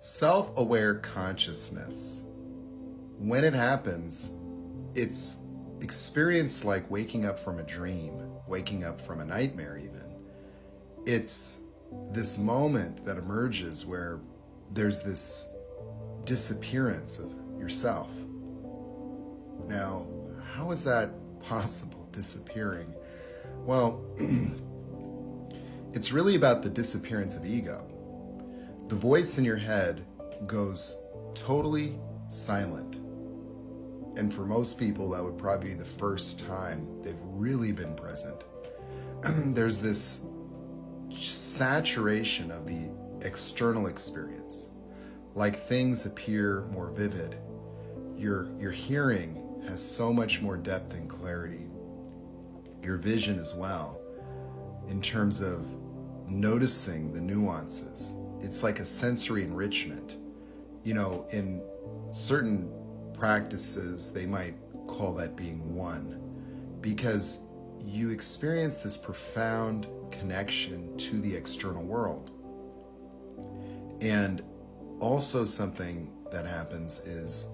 Self-aware consciousness, when it happens, it's experienced like waking up from a dream, waking up from a nightmare even. It's this moment that emerges where there's this disappearance of yourself. Now, how is that possible, disappearing? Well, it's really about the disappearance of ego. The voice in your head goes totally silent. And for most people, that would probably be the first time they've really been present. There's this saturation of the external experience. Like things appear more vivid. Your hearing has so much more depth and clarity. Your vision as well, in terms of noticing the nuances. It's like a sensory enrichment. You know, in certain practices, they might call that being one, because you experience this profound connection to the external world. And also something that happens is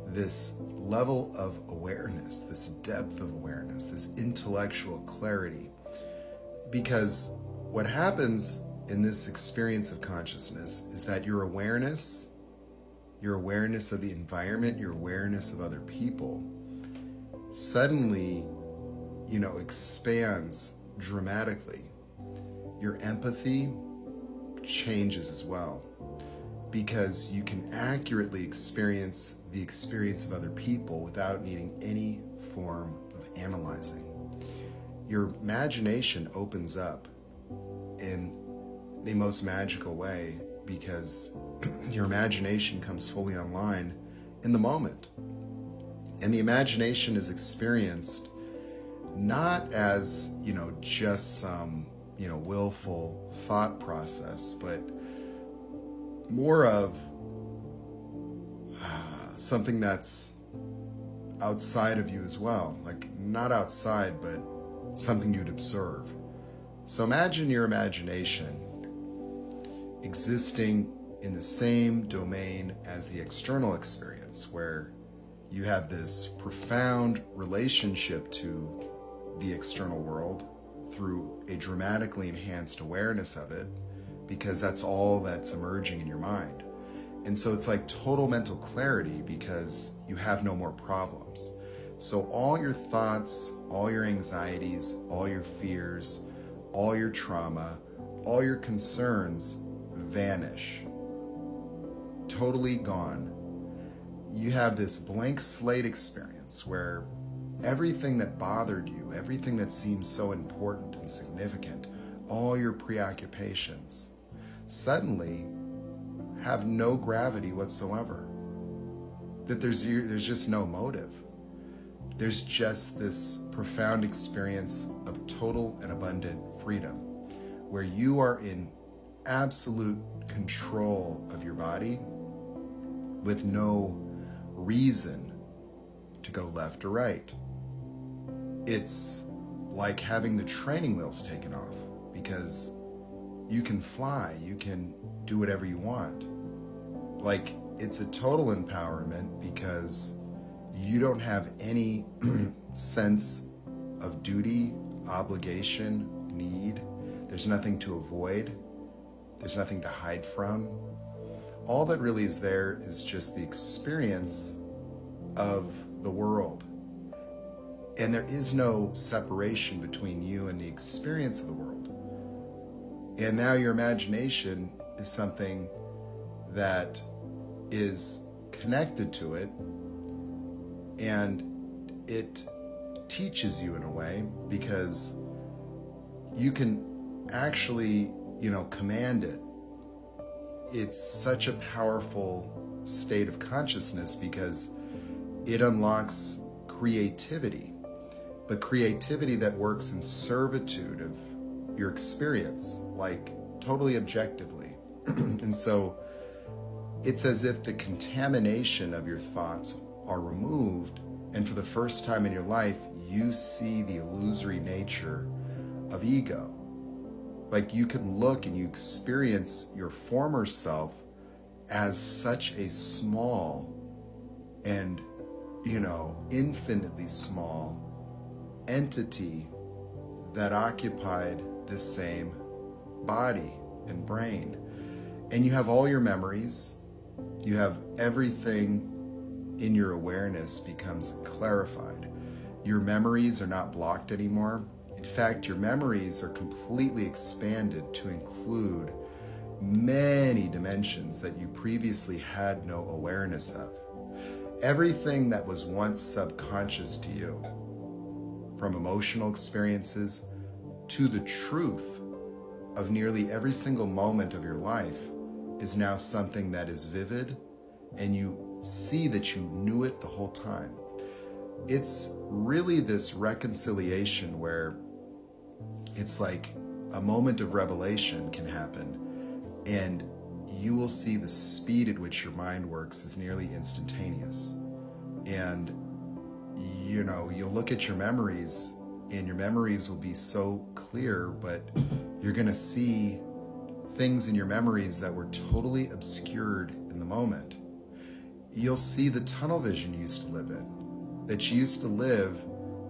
this level of awareness, this depth of awareness, this intellectual clarity. Because what happens in this experience of consciousness is that your awareness of the environment, your awareness of other people, suddenly, expands dramatically. Your empathy changes as well, because you can accurately experience the experience of other people without needing any form of analyzing. Your imagination opens up in the most magical way, because your imagination comes fully online in the moment. And the imagination is experienced not as, just some, willful thought process, but more of something that's outside of you as well. Like, not outside, but something you'd observe. So imagine your imagination existing in the same domain as the external experience, where you have this profound relationship to the external world through a dramatically enhanced awareness of it, because that's all that's emerging in your mind. And so it's like total mental clarity, because you have no more problems. So all your thoughts, all your anxieties, all your fears, all your trauma, all your concerns vanish. Totally gone. You have this blank slate experience where everything that bothered you, everything that seems so important and significant, all your preoccupations, suddenly have no gravity whatsoever. That there's just no motive. There's just this profound experience of total and abundant freedom, where you are in absolute control of your body with no reason to go left or right. It's like having the training wheels taken off, because you can fly, you can do whatever you want. Like, it's a total empowerment, because you don't have any sense of duty, obligation, need. There's nothing to avoid. There's nothing to hide from. All that really is there is just the experience of the world. And there is no separation between you and the experience of the world. And now your imagination is something that is connected to it, and it teaches you in a way, because you can actually, command it. It's such a powerful state of consciousness, because it unlocks creativity, but creativity that works in servitude of your experience, like totally objectively. And so it's as if the contamination of your thoughts are removed, and for the first time in your life, you see the illusory nature of ego. Like, you can look and you experience your former self as such a small and, infinitely small entity that occupied this same body and brain. And you have all your memories, you have everything in your awareness becomes clarified. Your memories are not blocked anymore. In fact, your memories are completely expanded to include many dimensions that you previously had no awareness of. Everything that was once subconscious to you, from emotional experiences to the truth of nearly every single moment of your life, is now something that is vivid, and you see that you knew it the whole time. It's really this reconciliation where it's like a moment of revelation can happen, and you will see the speed at which your mind works is nearly instantaneous. And you'll look at your memories, and your memories will be so clear, but you're going to see things in your memories that were totally obscured in the moment. You'll see the tunnel vision you used to live in, that you used to live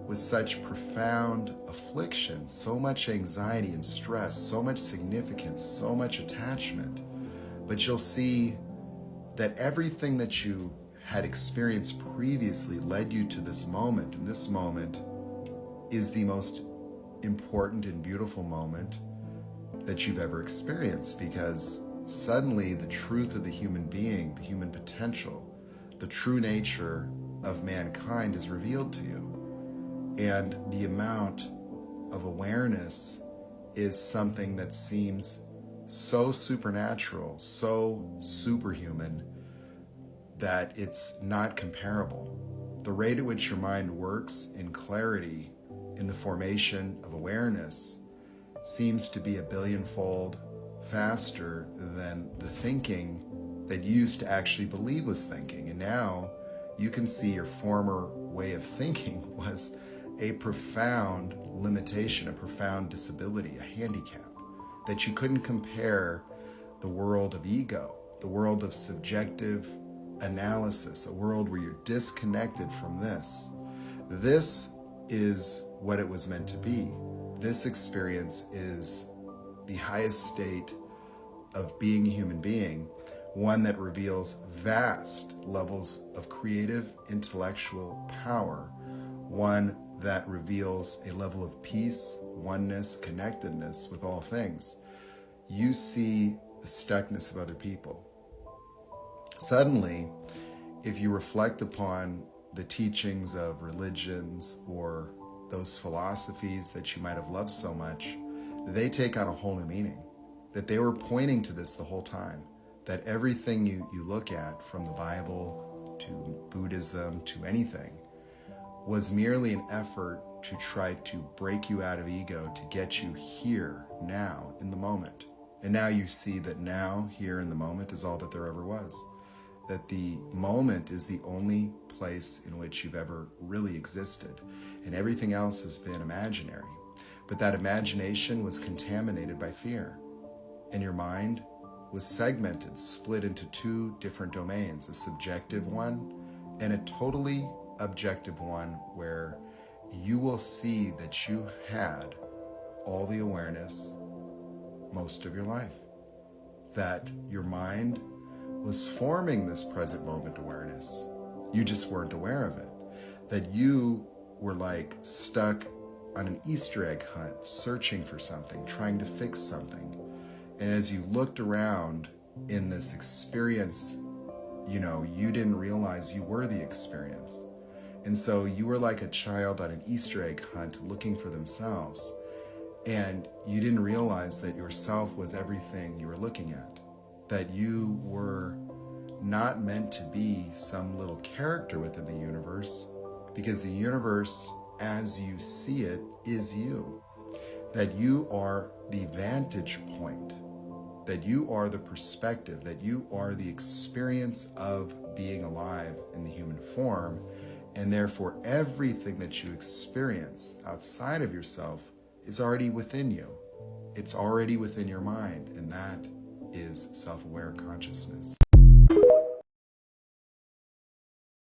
with such profound affliction, so much anxiety and stress, so much significance, so much attachment. But you'll see that everything that you had experienced previously led you to this moment, and this moment is the most important and beautiful moment that you've ever experienced, because suddenly the truth of the human being, the human potential, the true nature of mankind is revealed to you. And the amount of awareness is something that seems so supernatural, so superhuman, that it's not comparable. The rate at which your mind works in clarity, in the formation of awareness, seems to be a billionfold faster than the thinking that you used to actually believe was thinking. And now you can see your former way of thinking was a profound limitation, a profound disability, a handicap, that you couldn't compare the world of ego, the world of subjective analysis, a world where you're disconnected from this. This is what it was meant to be. This experience is the highest state of being a human being, one that reveals vast levels of creative, intellectual power, one that reveals a level of peace, oneness, connectedness with all things. You see the stuckness of other people. Suddenly, if you reflect upon the teachings of religions or those philosophies that you might have loved so much, they take on a whole new meaning, that they were pointing to this the whole time, that everything you look at, from the Bible to Buddhism to anything, was merely an effort to try to break you out of ego, to get you here, now, in the moment. And now you see that now, here in the moment, is all that there ever was. That the moment is the only place in which you've ever really existed, and everything else has been imaginary. But that imagination was contaminated by fear, and your mind was segmented, split into two different domains, a subjective one and a totally objective one, where you will see that you had all the awareness most of your life, that your mind was forming this present moment awareness. You just weren't aware of it, that you were like stuck on an Easter egg hunt, searching for something, trying to fix something. And as you looked around in this experience, you didn't realize you were the experience. And so you were like a child on an Easter egg hunt looking for themselves. And you didn't realize that yourself was everything you were looking at, that you were not meant to be some little character within the universe, because the universe, as you see it, is you. That you are the vantage point, that you are the perspective, that you are the experience of being alive in the human form, and therefore everything that you experience outside of yourself is already within you. It's already within your mind, and that is self-aware consciousness.